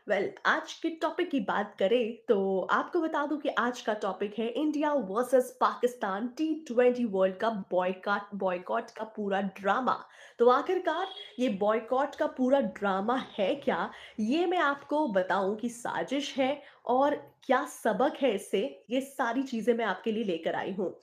आज के टॉपिक की बात करें तो आपको बता दूं कि आज का टॉपिक है India versus Pakistan T20 world cup boycott boycott का पूरा ड्रामा। तो आखिरकार ये बॉयकॉट का पूरा ड्रामा है क्या, ये मैं आपको बताऊं कि साजिश है और क्या सबक है इससे। ये सारी चीजें मैं आपके लिए लेकर आई हूँ।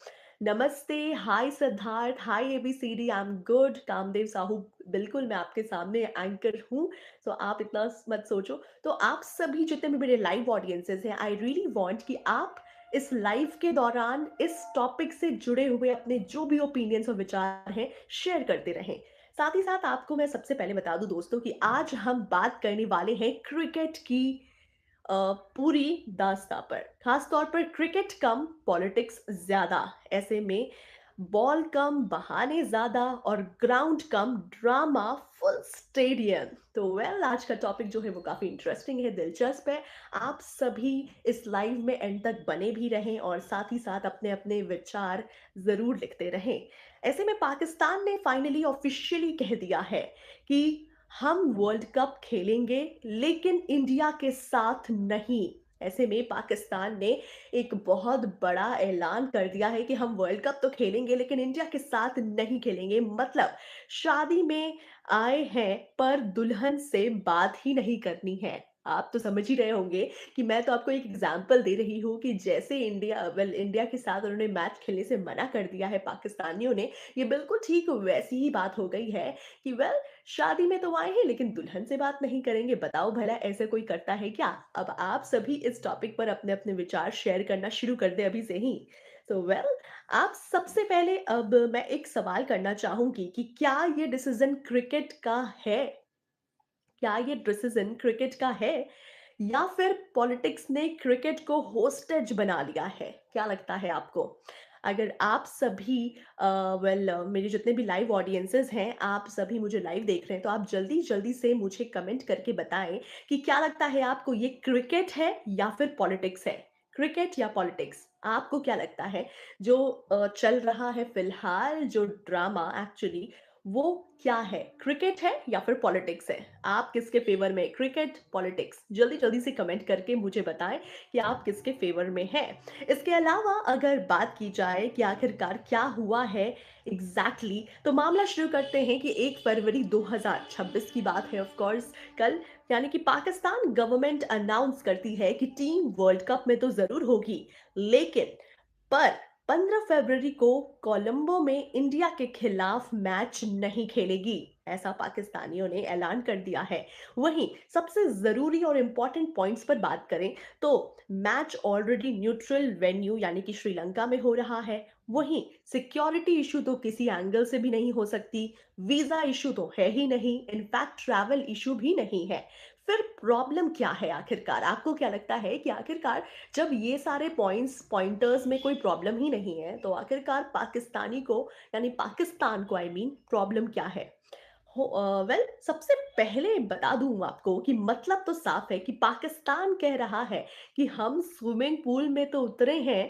नमस्ते, hi Siddharth, hi ABCD, I am good. Kamdev Sahu, बिल्कुल मैं आपके सामने एंकर हूँ, तो आप इतना मत सोचो। तो आप सभी जितने भी मेरे लाइव ऑडियंसेस हैं, आई रियली वांट कि आप इस लाइव के दौरान इस टॉपिक से जुड़े हुए अपने जो भी ओपिनियंस और विचार हैं शेयर करते रहें। साथ ही साथ आपको मैं सबसे पहले बता दूं दोस्तों कि आज हम बात करने वाले हैं क्रिकेट की अ, पूरी दास्तां पर, खास तौर पर क्रिकेट कम पॉलिटिक्स ज्यादा। ऐसे में बॉल कम बहाने ज्यादा और ग्राउंड कम ड्रामा फुल स्टेडियम। तो आज का टॉपिक जो है वो काफी इंटरेस्टिंग है, दिलचस्प है। आप सभी इस लाइव में एंड तक बने भी रहें और साथ ही साथ अपने अपने विचार जरूर लिखते रहें। ऐसे में पाकिस्तान ने फाइनली ऑफिशियली कह दिया है कि हम वर्ल्ड कप खेलेंगे लेकिन इंडिया के साथ नहीं। ऐसे में पाकिस्तान ने एक बहुत बड़ा ऐलान कर दिया है कि हम वर्ल्ड कप तो खेलेंगे लेकिन इंडिया के साथ नहीं खेलेंगे। मतलब शादी में आए हैं पर दुल्हन से बात ही नहीं करनी है। आप तो समझ ही रहे होंगे कि मैं तो आपको एक एग्जांपल दे रही हूँ कि जैसे इंडिया के साथ उन्होंने मैच खेलने से मना कर दिया है पाकिस्तानियों ने, ये बिल्कुल ठीक वैसी ही बात हो गई है कि शादी में तो आए हैं लेकिन दुल्हन से बात नहीं करेंगे। बताओ भला ऐसे कोई करता है क्या? अब आप सभी इस टॉपिक पर अपने-अपने विचार शेयर करना शुरू कर दें अभी से ही। तो आप सबसे पहले अब मैं एक सवाल करना चाहूँगी कि क्या ये डिसीज़न क्रिकेट का है? क्या ये डिसीज़न क्रिकेट का है या फिर पॉलिटिक्स ने क्रिकेट को होस्टेज बना लिया है? क्या लगता है आपको? अगर आप सभी मेरे जितने भी लाइव ऑडियंसेस हैं, आप सभी मुझे लाइव देख रहे हैं, तो आप जल्दी-जल्दी से मुझे कमेंट करके बताएँ कि क्या लगता है आपको, ये क्रिकेट है या फिर पॉलिटिक्स है? क्रिकेट या पॉलिटिक्स? आपको क्या लगता है जो चल रहा है फिलहाल, जो ड्रामा एक्चुअली, वो क्या है? क्रिकेट है या फिर पॉलिटिक्स है? आप किसके फ़ेवर में, क्रिकेट, पॉलिटिक्स? जल्दी-जल्दी से कमेंट करके मुझे बताएँ कि आप किसके फ़ेवर में हैं। इसके अलावा अगर बात की जाए कि आखिरकार क्या हुआ है एग्ज़ैक्टली, तो मामला शुरू करते हैं कि 1 फरवरी 2026 की बात है ऑफ़ कोर्स। कल यानी कि पाकिस्तान गवर्नमेंट अनाउंस करती है कि टीम वर्ल्ड कप में तो ज़रूर होगी, लेकिन पर 15 फरवरी को कोलंबो में इंडिया के खिलाफ मैच नहीं खेलेगी, ऐसा पाकिस्तानियों ने ऐलान कर दिया है। वहीं सबसे जरूरी और इंपॉर्टेंट पॉइंट्स पर बात करें तो मैच ऑलरेडी न्यूट्रल वेन्यू यानी कि श्रीलंका में हो रहा है। वहीं सिक्योरिटी इशू तो किसी एंगल से भी नहीं हो सकती, वीजा इशू तो है ही नहीं, इनफैक्ट ट्रैवल इशू भी नहीं है। फिर प्रॉब्लम क्या है आखिरकार? आपको क्या लगता है कि आखिरकार जब ये सारे पॉइंटर्स में कोई प्रॉब्लम ही नहीं है, तो आखिरकार पाकिस्तानी को यानी पाकिस्तान को प्रॉब्लम क्या है? सबसे पहले बता दूँ आपको कि मतलब तो साफ है कि पाकिस्तान कह रहा है कि हम स्विमिंग पूल में तो उतरे हैं,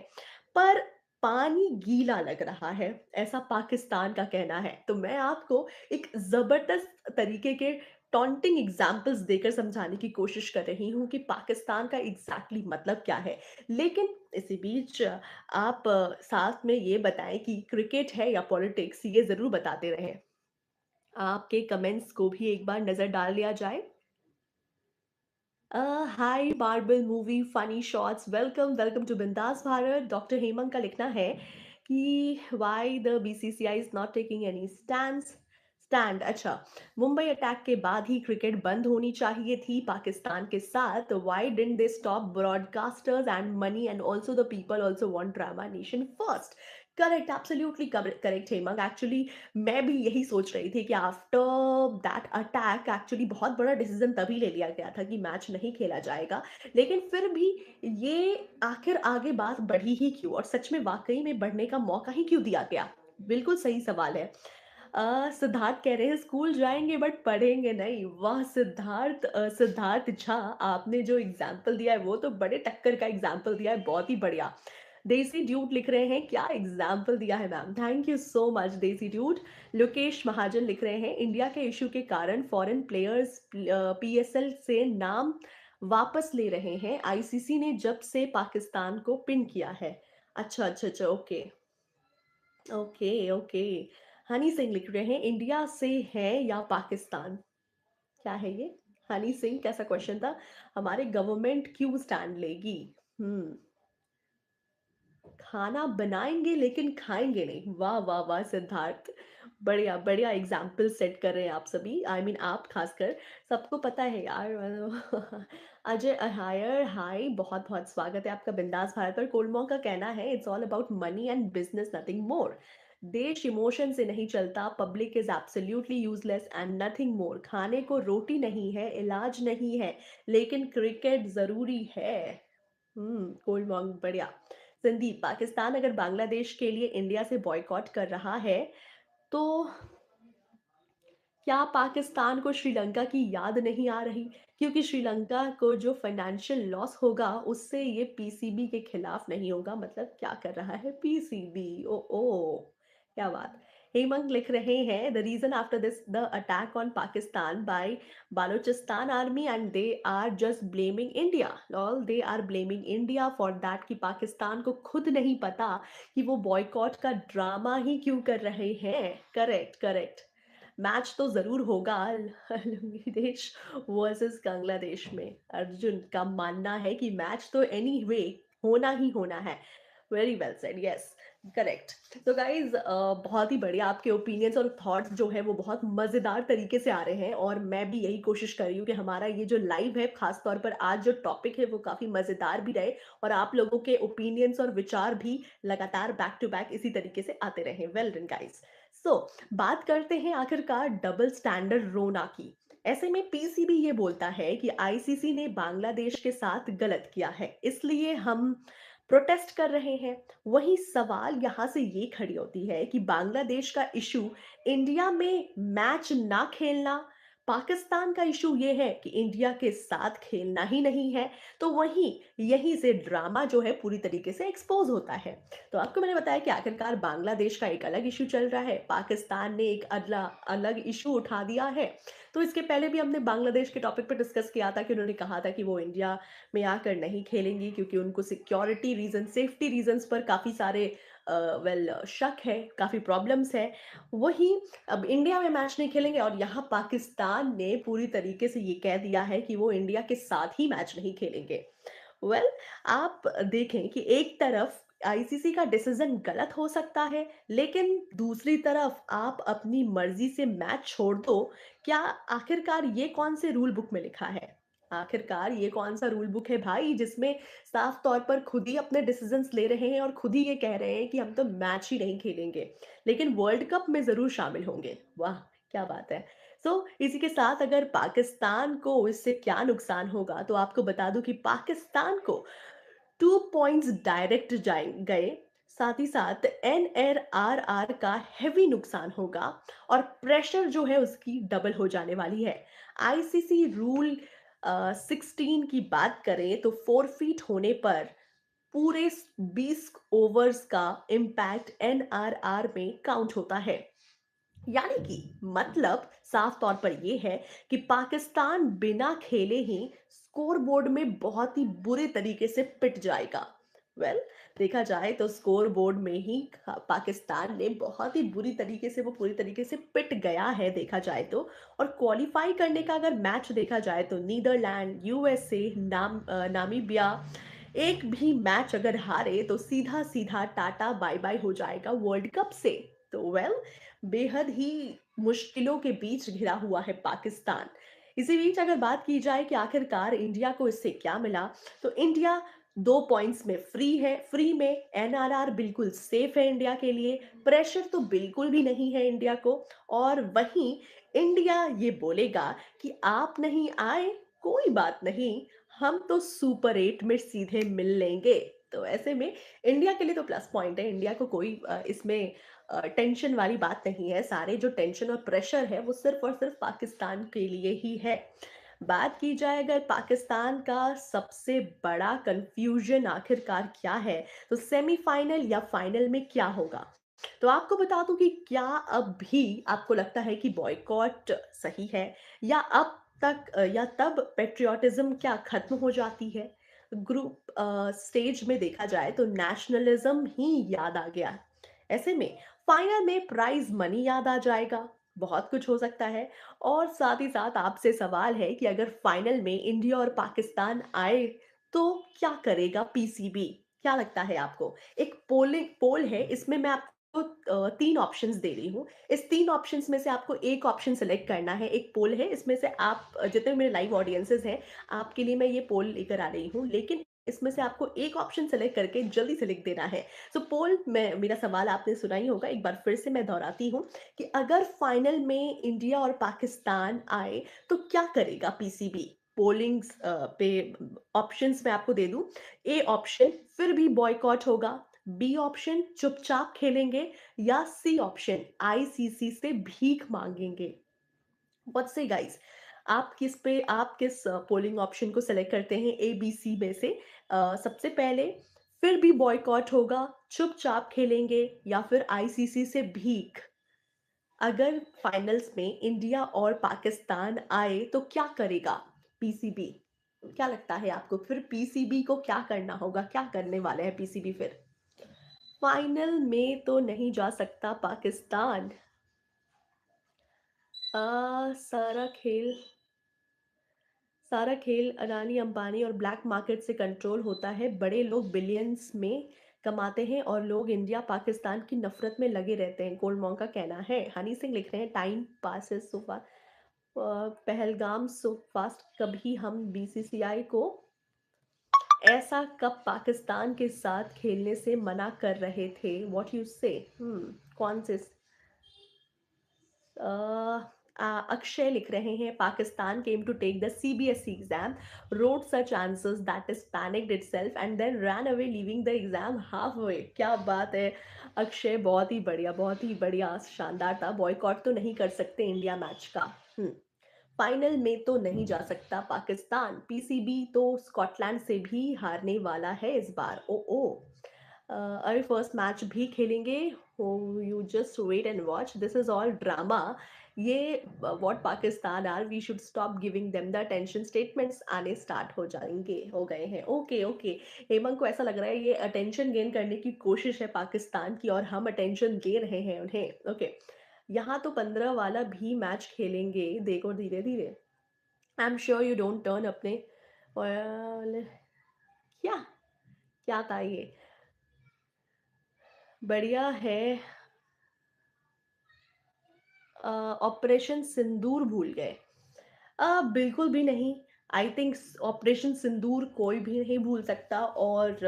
पर पानी गीला लग रहा है, ऐसा पाकिस्तान का कहना है। तो मैं आपको एक ज़बरदस्त तरीके के टॉन्टिंग एग्ज़ाम्पल्स देकर समझाने की कोशिश कर रही हूँ कि पाकिस्तान का एग्ज़ैक्टली मतलब क्या है। लेकिन इसी बीच आप साथ में ये बताएँ कि क्रिकेट है या पॉलिटिक्स, ये ज़रूर बताते रहें। आपके कमेंट्स को भी एक बार नज़र डाल लिया जाए। Hi marble movie funny shots, welcome welcome to Bindas Bharat. Doctor Hemant का लिखना है कि why the BCCI is not taking any stand. अच्छा, मुंबई अटैक के बाद ही क्रिकेट बंद होनी चाहिए थी पाकिस्तान के साथ। Why didn't they stop broadcasters and money and also the people also want drama nation first. Correct, absolutely correct Hemant. Actually मैं भी यही सोच रही थी कि आफ्टर दैट अटैक एक्चुअली बहुत बड़ा डिसीजन तभी ले लिया गया था कि मैच नहीं खेला जाएगा। लेकिन फिर भी ये आखिर आगे बात बढ़ी ही क्यों, और सच में वाकई में बढ़ने का मौका ही क्यों दिया गया? बिल्कुल सही सवाल है। सिद्धार्थ कह रहे हैं स्कूल जाएंगे बट पढ़ेंगे नहीं। वाह सिद्धार्थ, सिद्धार्थ झा, आपने जो एग्जाम्पल दिया है वो तो बड़े टक्कर का एग्जाम्पल दिया है, बहुत ही बढ़िया। देसी ड्यूड लिख रहे हैं, क्या एग्जाम्पल दिया है ma'am, thank you so much देसी ड्यूड। लोकेश महाजन लिख रहे हैं इंडिया के इशू के कारण फॉरेन प्लेयर्स पीएसएल से नाम वापस ले रहे हैं आईसीसी ने जब से पाकिस्तान को पिन किया है। अच्छा, अच्छा, अच्छा, okay, okay, okay. Honey Singh लिख रहे हैं इंडिया से है या पाकिस्तान? क्या है ये? हनी सिंह कैसा क्वेश्चन था? हमारे गवर्नमेंट क्यों स्टैंड लेगी? हुँ। खाना बनाएँगे लेकिन खाएँगे नहीं। वाह, वाह, वाह! सिद्धार्थ, बढ़िया, बढ़िया एग्ज़ाम्पल सेट कर रहे हैं आप सभी। आई मीन आप ख़ासकर, सबको पता है यार अजय अहायर, हाय, बहुत-बहुत स्वागत है आपका बिंदास भारत पर। कोलमों का कहना है it's all about money and business nothing more. देश इमोशन से नहीं चलता, public is absolutely useless and nothing more. खाने को रोटी नहीं है, इलाज नहीं है, लेकिन क्रिकेट ज़रूरी है। कोलमोंग बढ़िया। संदीप, पाकिस्तान अगर बांग्लादेश के लिए इंडिया से बॉयकॉट कर रहा है, तो क्या पाकिस्तान को श्रीलंका की याद नहीं आ रही? क्योंकि श्रीलंका को जो फाइनेंशियल लॉस होगा, उससे ये पीसीबी के खिलाफ नहीं होगा। मतलब क्या कर रहा है पीसीबी? ओह! ओह! क्या बात। हेमंत लिख रहे हैं, the reason after this the attack on Pakistan by Baluchistan army and they are just blaming India. All they are blaming India for that कि पाकिस्तान को खुद नहीं पता कि वो बॉयकॉट का ड्रामा ही क्यों कर रहे हैं। Correct, correct. मैच तो ज़रूर होगा देश वर्सेस बांग्लादेश में। अर्जुन का मानना है कि मैच तो एनीवे होना ही होना है। Very well said, yes, correct. तो गाइज़ बहुत ही बढ़िया आपके ओपिनियंस और थॉट्स जो है वो बहुत मज़ेदार तरीके से आ रहे हैं और मैं भी यही कोशिश कर रही हूँ कि हमारा ये जो लाइव है, ख़ास तौर पर आज जो टॉपिक है वो काफ़ी मज़ेदार भी रहे और आप लोगों के ओपिनियंस और विचार भी लगातार बैक टू बैक इसी तरीके से आते रहें। Well done guys. सो बात करते हैं आखिरकार डबल स्टैंडर्ड रोना की। ऐसे में पीसीबी ये बोलता है कि आईसीसी ने बांग्लादेश के साथ गलत किया है, इसलिए हम प्रोटेस्ट कर रहे हैं। वही सवाल यहाँ से ये खड़ी होती है कि बांग्लादेश का इशू इंडिया में मैच ना खेलना, पाकिस्तान का इशू ये है कि इंडिया के साथ खेलना ही नहीं है। तो वहीं यहीं से ड्रामा जो है पूरी तरीके से एक्सपोज होता है। तो आपको मैंने बताया कि आखिरकार बांग्लादेश का एक अलग इश्यू चल रहा है, पाकिस्तान ने एक अगला अलग इश्यू उठा दिया है। तो इसके पहले भी हमने बांग्लादेश के टॉपिक पे डिस्कस किया था कि उन्होंने कहा था कि वो इंडिया में आकर नहीं खेलेंगी क्योंकि उनको सिक्योरिटी रीज़न, सेफ्टी रीज़न्स पर काफ़ी सारे शक है, काफ़ी प्रॉब्लम्स है। वहीं अब इंडिया में मैच नहीं खेलेंगे और यहाँ पाकिस्तान ने पूरी तरीके से ये कह दिया है कि वो इंडिया के साथ ही मैच नहीं खेलेंगे। वेल आप देखें कि एक तरफ आईसीसी का डिसीजन गलत हो सकता है, लेकिन दूसरी तरफ आप अपनी मर्जी से मैच छोड़ दो। क्या आखिरकार ये कौन से रूल बुक में लिखा है? आखिरकार ये कौन सा रूल बुक है भाई जिसमें साफ तौर पर खुद ही अपने डिसीजंस ले रहे हैं और खुद ही ये कह रहे हैं कि हम तो मैच ही नहीं खेलेंगे, लेकिन वर्ल्ड कप में ज़रूर शामिल होंगे। वाह! क्या बात है। इसी के साथ अगर पाकिस्तान को इससे क्या नुकसान होगा, तो आपको बता दूँ कि पाकिस्तान को 2 पॉइंट्स डायरेक्ट जाए गए, साथ ही साथ एनआरआर का हेवी नुकसान होगा और प्रेशर जो है उसकी डबल हो जाने वाली है। आईसीसी रूल 16 की बात करें तो फ़ोरफ़ीट होने पर पूरे 20 ओवर्स का इम्पैक्ट एनआरआर में काउंट होता है। यानी कि मतलब साफ तौर पर ये है कि पाकिस्तान बिना खेले ही स्कोर बोर्ड में बहुत ही बुरे तरीके से पिट जाएगा। वेल देखा जाए तो स्कोर बोर्ड में ही पाकिस्तान ने बहुत ही बुरी तरीके से, वो पूरी तरीके से पिट गया है देखा जाए तो। और क्वालिफाई करने का अगर मैच देखा जाए तो नीदरलैंड, यूएसए, नामीबिया एक भी मैच अगर हारे तो सीधा सीधा टाटा बाय बाय हो जाएगा वर्ल्ड कप से। तो वेल बेहद ही मुश्किलों के बीच घिरा हुआ है पाकिस्तान। इसी बीच अगर बात की जाए कि आखिरकार इंडिया को इससे क्या मिला, तो इंडिया 2 पॉइंट्स में फ्री है। फ्री में एनआरआर बिल्कुल सेफ है इंडिया के लिए, प्रेशर तो बिल्कुल भी नहीं है इंडिया को। और वहीं इंडिया ये बोलेगा कि आप नहीं आए, कोई बात नहीं, हम तो सुपर 8 में सीधे मिल लेंगे। तो ऐसे में इंडिया के लिए तो प्लस पॉइंट है, इंडिया को कोई इसमें टेंशन वाली बात नहीं है। सारे जो टेंशन और प्रेशर है वो सिर्फ और सिर्फ पाकिस्तान के लिए ही है। बात की जाए अगर पाकिस्तान का सबसे बड़ा कंफ्यूजन आखिरकार क्या है, तो सेमीफाइनल या फाइनल में क्या होगा? तो आपको बता दूं कि क्या अब भी आपको लगता है कि बॉयकॉट सही है, या अब तक या तब पैट्रियोटिज्म क्या खत्म हो जाती है? ग्रुप स्टेज में देखा जाए तो नेशनलिज्म ही याद आ गया। ऐसे में फाइनल में प्राइज मनी याद आ जाएगा। बहुत कुछ हो सकता है। और साथ ही साथ आपसे सवाल है कि अगर फाइनल में इंडिया और पाकिस्तान आए तो क्या करेगा पीसीबी? क्या लगता है आपको? एक पोल है, इसमें मैं आपको 3 ऑप्शंस दे रही हूँ। इस 3 ऑप्शंस में से आपको एक ऑप्शन सेलेक्ट करना है। एक पोल है, इसमें से आप जितने मेरे लाइव ऑडियंसेस हैं, आपके लिए मैं ये पोल लेकर आ रही हूँ। लेकिन इसमें से आपको एक ऑप्शन सेलेक्ट करके जल्दी से लिख देना है। सो पोल में मेरा सवाल आपने सुना ही होगा, एक बार फिर से मैं दोहराती हूँ कि अगर फाइनल में इंडिया और पाकिस्तान आए, तो क्या करेगा पीसीबी? पोलिंग्स पे ऑप्शंस मैं आपको दे दूँ। ए ऑप्शन फिर भी बॉयकॉट होगा, बी ऑप्शन चुपचाप खेलेंगे या सी ऑप्शन आईसीसी से भीख मांगेंगे। व्हाट से गाइस? आप किस पोलिंग ऑप्शन को सेलेक्ट करते हैं ए बी सी में से? सबसे पहले फिर भी बॉयकॉट होगा, चुपचाप खेलेंगे या फिर आईसीसी से भीख? अगर फाइनल्स में इंडिया और पाकिस्तान आए तो क्या करेगा पीसीबी? क्या लगता है आपको, फिर पीसीबी को क्या करना होगा? क्या करने वाले हैं पीसीबी फिर? फाइनल में तो नहीं जा सकता पाकिस्तान। सारा खेल अडानी अंबानी और ब्लैक मार्केट से कंट्रोल होता है। बड़े लोग बिलियंस में कमाते हैं और लोग इंडिया पाकिस्तान की नफरत में लगे रहते हैं, गोल्डमॉन्ग का कहना है। हनी सिंह लिख रहे हैं टाइम पासिस सो फार, पहलगाम सो फास्ट। कभी हम बीसीसीआई को ऐसा कब पाकिस्तान के साथ खेलने से मना कर रहे थे? व्हाट यू से? कौन से? अक्षय लिख रहे हैं Pakistan came to take the CBSE exam, wrote such answers that is panicked itself and then ran away leaving the exam halfway। क्या बात है अक्षय, बहुत ही बढ़िया, बहुत ही बढ़िया, शानदार था। बॉयकॉट तो नहीं कर सकते इंडिया मैच का। फाइनल में तो नहीं जा सकता पाकिस्तान, पीसीबी तो स्कॉटलैंड से भी हारने वाला है इस बार। ओ ओ अरे फर्स्ट मैच भी खेलेंगे। हो, you just wait and watch, this is all drama. ये what Pakistan are, we should stop giving them the attention, statements आने स्टार्ट हो जाएंगे, हो गए हैं। ओके ओके, हेमंत को ऐसा लग रहा है ये अटेंशन गेन करने की कोशिश है पाकिस्तान की और हम अटेंशन दे रहे हैं उन्हें। ओके, यहाँ तो 15 वाला भी मैच खेलेंगे, देखो धीरे धीरे। I am sure you don't turn अपने क्या क्या था ये? बढ़िया है। ऑपरेशन सिंदूर भूल गए? बिल्कुल भी नहीं। आई थिंक ऑपरेशन सिंदूर कोई भी नहीं भूल सकता। और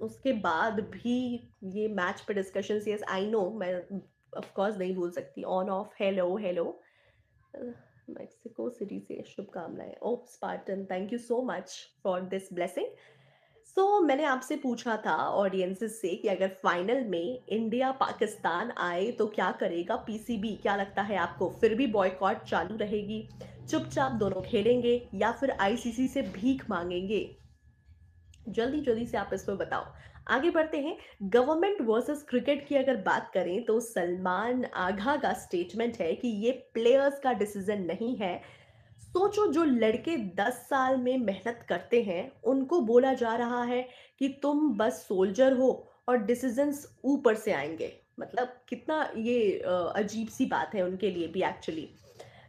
उसके बाद भी ये मैच पे डिस्कशंस, यस आई नो, मैं ऑफ कोर्स नहीं भूल सकती। On off, hello hello, Mexico City से शुभकामनाएं। Oh Spartan, thank you so much for this blessing. So मैंने आपसे पूछा था ऑडियंसेस से कि अगर फाइनल में इंडिया पाकिस्तान आए तो क्या करेगा पीसीबी? क्या लगता है आपको, फिर भी बॉयकॉट चालू रहेगी, चुपचाप दोनों खेलेंगे या फिर आईसीसी से भीख मांगेंगे? जल्दी जल्दी से आप इसमें बताओ। आगे बढ़ते हैं। गवर्नमेंट वर्सेस क्रिकेट की अगर बात करें तो सलमान आगा का स्टेटमेंट है कि ये प्लेयर्स का डिसीजन नहीं है। सोचो, जो लड़के 10 साल में मेहनत करते हैं उनको बोला जा रहा है कि तुम बस सोल्जर हो और डिसीजंस ऊपर से आएंगे। मतलब कितना ये अजीब सी बात है उनके लिए भी एक्चुअली।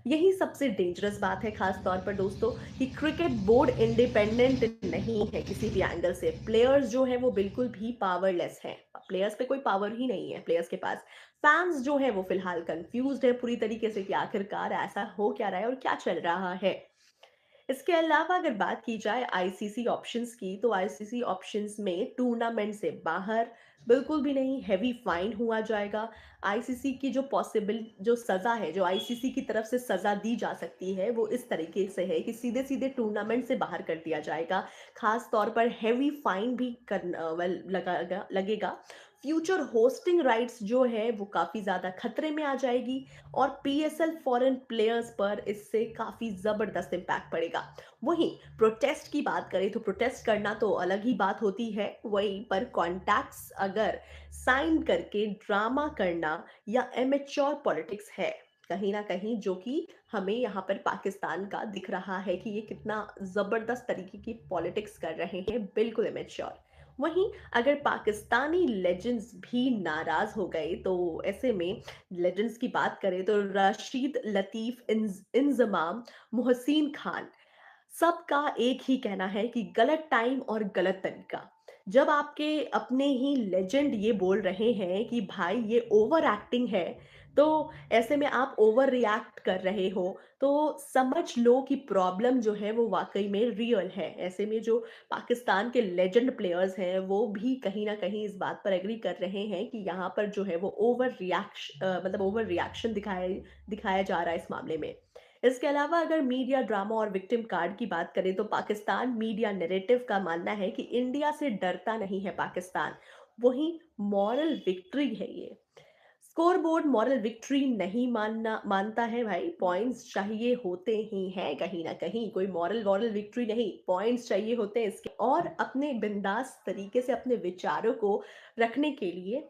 यही सबसे डेंजरस बात है खास तौर पर दोस्तों, कि क्रिकेट बोर्ड इंडिपेंडेंट नहीं है किसी भी एंगल से। प्लेयर्स जो है वो बिल्कुल भी पावरलेस हैं। प्लेयर्स पे कोई पावर ही नहीं है प्लेयर्स के पास। फैंस जो है वो फिलहाल कंफ्यूज्ड है पूरी तरीके से कि आखिरकार ऐसा हो क्या रहा है और क्या चल रहा है। इसके अलावा अगर बात की जाए आईसीसी ऑप्शंस की, तो आईसीसी ऑप्शंस में टूर्नामेंट से बाहर बिल्कुल भी नहीं, हैवी फाइन हुआ जाएगा। आईसीसी की जो पॉसिबल जो सज़ा है, जो आईसीसी की तरफ से सज़ा दी जा सकती है, वो इस तरीके से है कि सीधे-सीधे टूर्नामेंट से बाहर कर दिया जाएगा। खास तौर पर हैवी फाइन भी लगेगा। फ्यूचर होस्टिंग राइट्स जो है वो काफ़ी ज़्यादा खतरे में आ जाएगी और पीएसएल फॉरेन प्लेयर्स पर इससे काफ़ी ज़बरदस्त इम्पैक्ट पड़ेगा। वहीं प्रोटेस्ट की बात करें तो प्रोटेस्ट करना तो अलग ही बात होती है, वहीं पर कॉन्ट्रैक्ट्स अगर साइन करके ड्रामा करना या एमेच्योर पॉलिटिक्स है, कहीं न कहीं जो कि हमें यहाँ पर पाकिस्तान का दिख रहा है कि ये कितना ज़बरदस्त तरीके की पॉलिटिक्स कर रहे हैं, बिल्कुल इमैच्योर। वहीं अगर पाकिस्तानी लेजेंड्स भी नाराज़ हो गए, तो ऐसे में लेजेंड्स की बात करें तो राशिद लतीफ़, इंज़माम, मोहसिन खान, सबका एक ही कहना है कि गलत टाइम और गलत तरीका। जब आपके अपने ही लेजेंड ये बोल रहे हैं कि भाई ये ओवर एक्टिंग है, तो ऐसे में आप ओवर रिएक्ट कर रहे हो, तो समझ लो कि प्रॉब्लम जो है वो वाक़ई में रियल है। ऐसे में जो पाकिस्तान के लेजेंड प्लेयर्स हैं, वो भी कहीं न कहीं इस बात पर एग्री कर रहे हैं कि यहाँ पर जो है वो मतलब ओवर रिएक्शन दिखाया जा रहा है इस मामले में। इसके अलावा अगर मीडिया ड्रामा और विक्टिम कार्ड की बात करें तो पाकिस्तान मीडिया नैरेटिव का मानना है कि इंडिया से डरता नहीं है पाकिस्तान, वहीं मॉरल विक्ट्री है ये। स्कोर बोर्ड मॉरल विक्ट्री नहीं मानता है भाई, पॉइंट्स चाहिए होते ही हैं कहीं ना कहीं, कोई मॉरल वॉरल विक्ट्री नहीं, पॉइंट्स चाहिए होते हैं इसके, और अपने बिंदास तरीके से अपने विचारों को रखने के लिए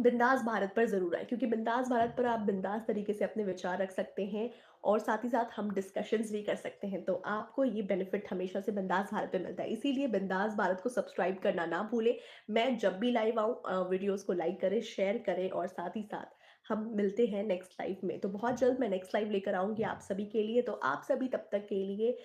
बिंदास भारत पर ज़रूर आएँ, क्योंकि बिंदास भारत पर आप बिंदास तरीके से अपने विचार रख सकते हैं और साथ ही साथ हम डिस्कशंस भी कर सकते हैं। तो आपको ये बेनिफिट हमेशा से बिंदास भारत पे मिलता है। इसीलिए बिंदास भारत को सब्सक्राइब करना ना भूलें। मैं जब भी लाइव आऊँ वीडियोज़ को लाइक करें, शेयर करें और साथ ही साथ हम मिलते हैं नेक्स्ट लाइव में। तो बहुत जल्द मैं नेक्स्ट लाइव लेकर आऊँगी आप सभी के लिए। तो आप सभी तब तक के लिए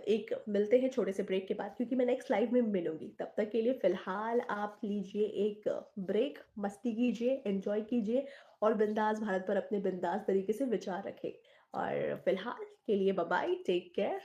एक मिलते हैं छोटे से ब्रेक के बाद, क्योंकि मैं नेक्स्ट लाइव में मिलूँगी। तब तक के लिए फ़िलहाल आप लीजिए एक ब्रेक, मस्ती कीजिए, एन्जॉय कीजिए और बिंदास भारत पर अपने बिंदास तरीके से विचार रखें। और फ़िलहाल के लिए बाय बाय, टेक केयर।